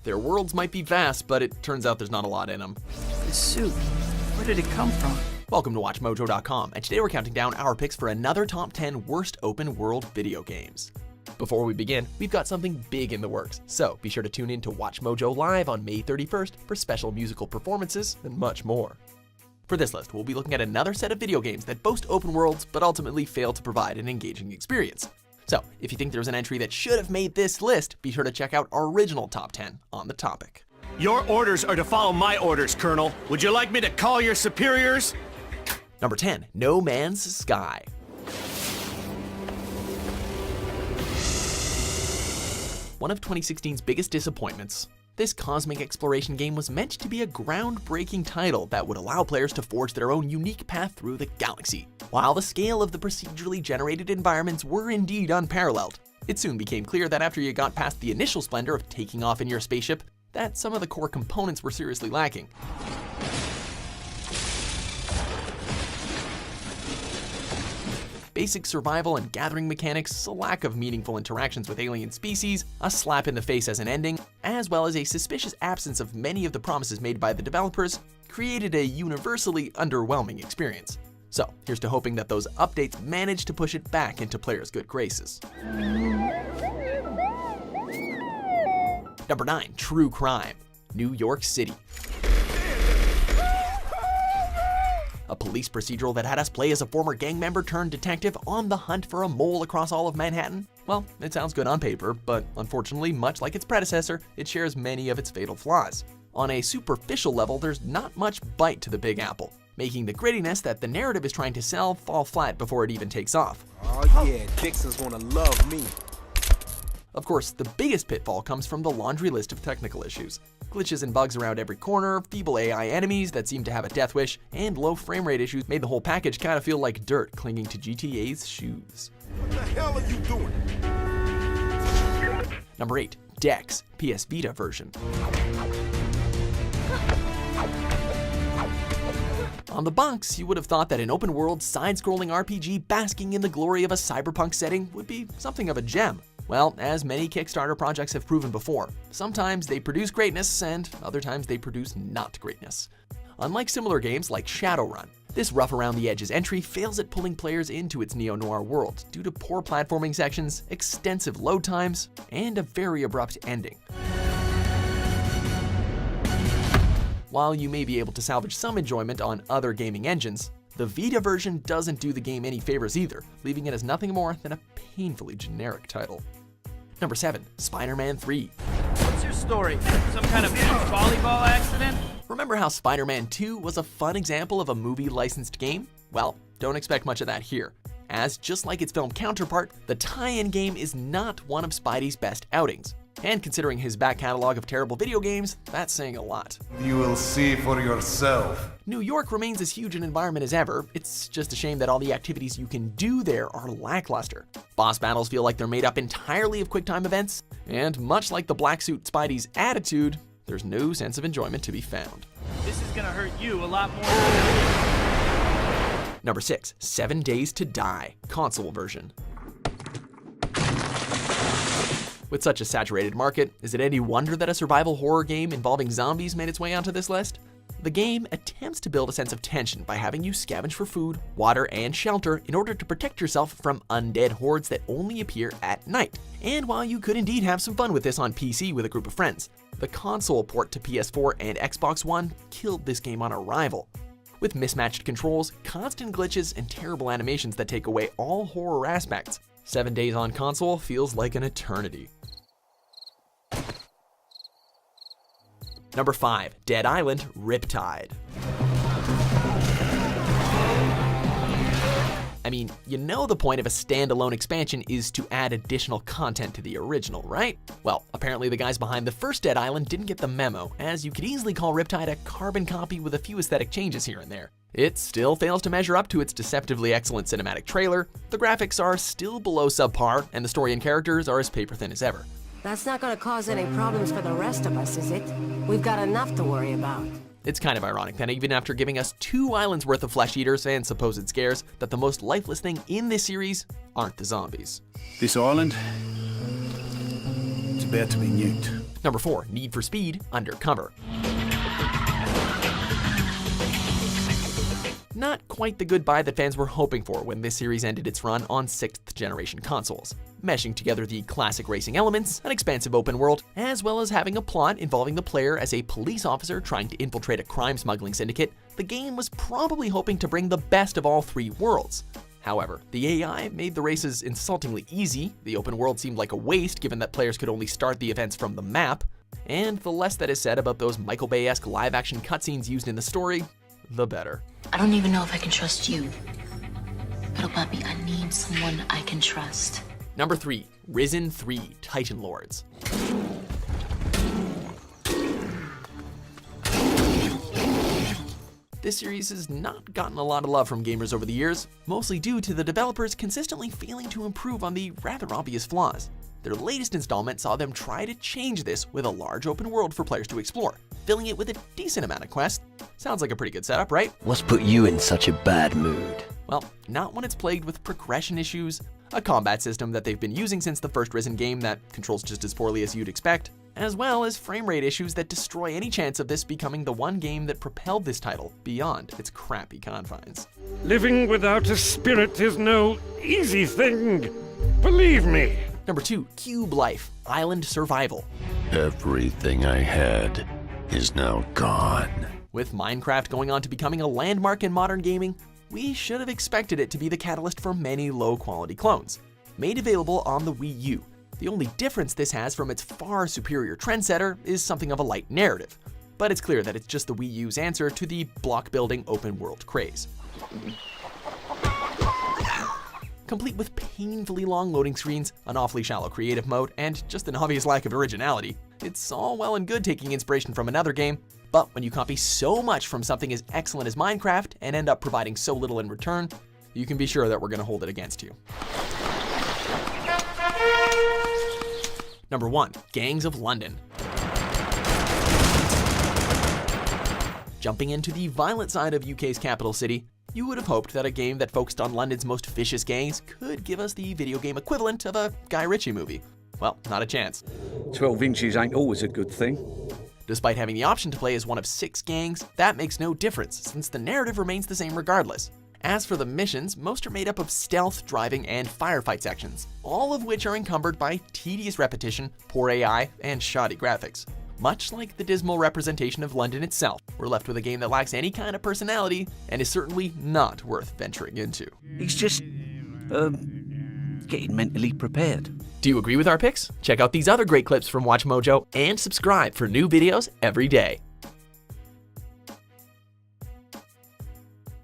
Their worlds might be vast, but it turns out there's not a lot in them. This suit, where did it come from? Welcome to WatchMojo.com, and today we're counting down our picks for another top 10 worst open world video games. Before we begin, we've got something big in the works, so be sure to tune in to Watch Mojo Live on May 31st for special musical performances and much more. For this list, we'll be looking at another set of video games that boast open worlds but ultimately fail to provide an engaging experience. So, if you think there's an entry that should have made this list, be sure to check out our original top 10 on the topic. Your orders are to follow my orders, Colonel. Would you like me to call your superiors? Number 10, No Man's Sky. One of 2016's biggest disappointments, this cosmic exploration game was meant to be a groundbreaking title that would allow players to forge their own unique path through the galaxy. While the scale of the procedurally generated environments were indeed unparalleled, it soon became clear that after you got past the initial splendor of taking off in your spaceship, that some of the core components were seriously lacking. Basic survival and gathering mechanics, a lack of meaningful interactions with alien species, a slap in the face as an ending, as well as a suspicious absence of many of the promises made by the developers, created a universally underwhelming experience. So, here's to hoping that those updates manage to push it back into players' good graces. Number 9, True Crime, New York City. A police procedural that had us play as a former gang member turned detective on the hunt for a mole across all of Manhattan? Well, it sounds good on paper, but unfortunately, much like its predecessor, it shares many of its fatal flaws. On a superficial level, there's not much bite to the Big Apple, making the grittiness that the narrative is trying to sell fall flat before it even takes off. Oh yeah, Dixon's gonna love me. Of course, the biggest pitfall comes from the laundry list of technical issues. Glitches and bugs around every corner, feeble AI enemies that seem to have a death wish, and low frame rate issues made the whole package kind of feel like dirt clinging to GTA's shoes. What the hell are you doing? Number 8, Dex, PS Vita version. On the box, you would have thought that an open-world, side-scrolling RPG basking in the glory of a cyberpunk setting would be something of a gem. Well, as many Kickstarter projects have proven before, sometimes they produce greatness and other times they produce not greatness. Unlike similar games like Shadowrun, this rough-around-the-edges entry fails at pulling players into its neo-noir world due to poor platforming sections, extensive load times, and a very abrupt ending. While you may be able to salvage some enjoyment on other gaming engines, the Vita version doesn't do the game any favors either, leaving it as nothing more than a painfully generic title. Number 7, Spider-Man 3. What's your story? Some kind of volleyball accident? Remember how Spider-Man 2 was a fun example of a movie-licensed game? Well, don't expect much of that here, as just like its film counterpart, the tie-in game is not one of Spidey's best outings. And considering his back catalog of terrible video games, that's saying a lot. You will see for yourself. New York remains as huge an environment as ever, it's just a shame that all the activities you can do there are lackluster. Boss battles feel like they're made up entirely of QuickTime events, and much like the Black Suit Spidey's attitude, there's no sense of enjoyment to be found. This is gonna hurt you a lot more. Number 6, 7 Days to Die, console version. With such a saturated market, is it any wonder that a survival horror game involving zombies made its way onto this list? The game attempts to build a sense of tension by having you scavenge for food, water, and shelter in order to protect yourself from undead hordes that only appear at night. And while you could indeed have some fun with this on PC with a group of friends, the console port to PS4 and Xbox One killed this game on arrival. With mismatched controls, constant glitches, and terrible animations that take away all horror aspects, 7 days on console feels like an eternity. Number 5, Dead Island Riptide. I mean, you know the point of a standalone expansion is to add additional content to the original, right? Well, apparently the guys behind the first Dead Island didn't get the memo, as you could easily call Riptide a carbon copy with a few aesthetic changes here and there. It still fails to measure up to its deceptively excellent cinematic trailer, the graphics are still below subpar, and the story and characters are as paper-thin as ever. That's not gonna cause any problems for the rest of us, is it? We've got enough to worry about. It's kind of ironic that even after giving us 2 islands worth of flesh eaters and supposed scares, that the most lifeless thing in this series aren't the zombies. This island, it's about to be nuked. Number 4, Need for Speed Undercover. Not quite the goodbye that fans were hoping for when this series ended its run on 6th generation consoles. Meshing together the classic racing elements, an expansive open world, as well as having a plot involving the player as a police officer trying to infiltrate a crime smuggling syndicate, the game was probably hoping to bring the best of all three worlds. However, the AI made the races insultingly easy, the open world seemed like a waste given that players could only start the events from the map, and the less that is said about those Michael Bay-esque live-action cutscenes used in the story, the better. I don't even know if I can trust you. Pero papi, I need someone I can trust. Number 3, Risen 3 Titan Lords. This series has not gotten a lot of love from gamers over the years, mostly due to the developers consistently failing to improve on the rather obvious flaws. Their latest installment saw them try to change this with a large open world for players to explore, filling it with a decent amount of quests. Sounds like a pretty good setup, right? What's put you in such a bad mood? Well, not when it's plagued with progression issues, a combat system that they've been using since the first Risen game that controls just as poorly as you'd expect, as well as frame rate issues that destroy any chance of this becoming the one game that propelled this title beyond its crappy confines. Living without a spirit is no easy thing. Believe me. Number 2, Cube Life Island Survival. Everything I had is now gone. With Minecraft going on to becoming a landmark in modern gaming, we should have expected it to be the catalyst for many low-quality clones. Made available on the Wii U, the only difference this has from its far superior trendsetter is something of a light narrative, but it's clear that it's just the Wii U's answer to the block-building open-world craze. Complete with painfully long loading screens, an awfully shallow creative mode, and just an obvious lack of originality, it's all well and good taking inspiration from another game, but when you copy so much from something as excellent as Minecraft and end up providing so little in return, you can be sure that we're going to hold it against you. Number 1, Gangs of London. Jumping into the violent side of UK's capital city, you would have hoped that a game that focused on London's most vicious gangs could give us the video game equivalent of a Guy Ritchie movie. Well, not a chance. 12 inches ain't always a good thing. Despite having the option to play as one of 6 gangs, that makes no difference since the narrative remains the same regardless. As for the missions, most are made up of stealth, driving, and firefight sections, all of which are encumbered by tedious repetition, poor AI, and shoddy graphics. Much like the dismal representation of London itself, we're left with a game that lacks any kind of personality and is certainly not worth venturing into. He's just, getting mentally prepared. Do you agree with our picks? Check out these other great clips from WatchMojo and subscribe for new videos every day.